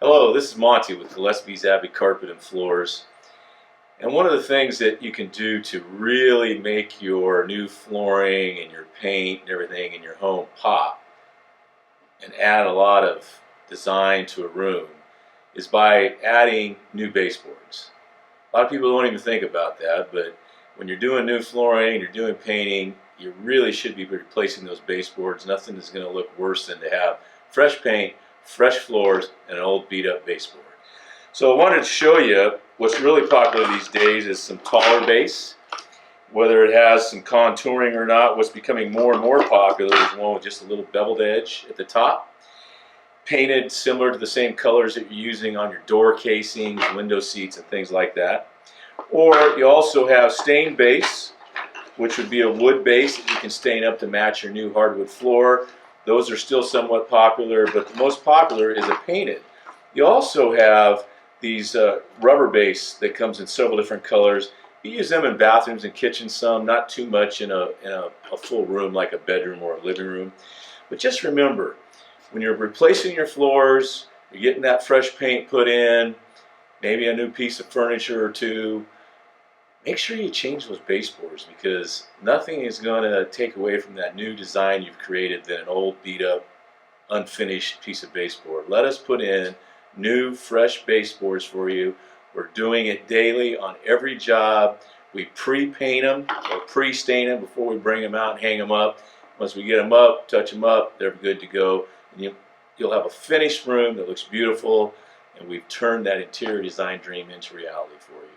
Hello, this is Monty with Gillespie's Abbey Carpet and Floors. And one of the things that you can do to really make your new flooring and your paint and everything in your home pop and add a lot of design to a room is by adding new baseboards. A lot of people don't even think about that, but when you're doing new flooring, you're doing painting, you really should be replacing those baseboards. Nothing is going to look worse than to have fresh paint, fresh floors, and an old beat up baseboard. So I wanted to show you what's really popular these days is some taller base. Whether it has some contouring or not, what's becoming more and more popular is one with just a little beveled edge at the top, painted similar to the same colors that you're using on your door casings, window seats, and things like that. Or you also have stained base, which would be a wood base that you can stain up to match your new hardwood floor. Those are still somewhat popular, but the most popular is a painted. You also have these rubber base that comes in several different colors. You use them in bathrooms and kitchens some, not too much in a full room like a bedroom or a living room. But just remember, when you're replacing your floors, you're getting that fresh paint put in, maybe a new piece of furniture or two, make sure you change those baseboards, because nothing is going to take away from that new design you've created than an old beat up unfinished piece of baseboard. Let us put in new fresh baseboards for you. We're doing it daily on every job. We pre-paint them or pre-stain them before we bring them out and hang them up. Once we get them up, touch them up, they're good to go. And you'll have a finished room that looks beautiful, and we've turned that interior design dream into reality for you.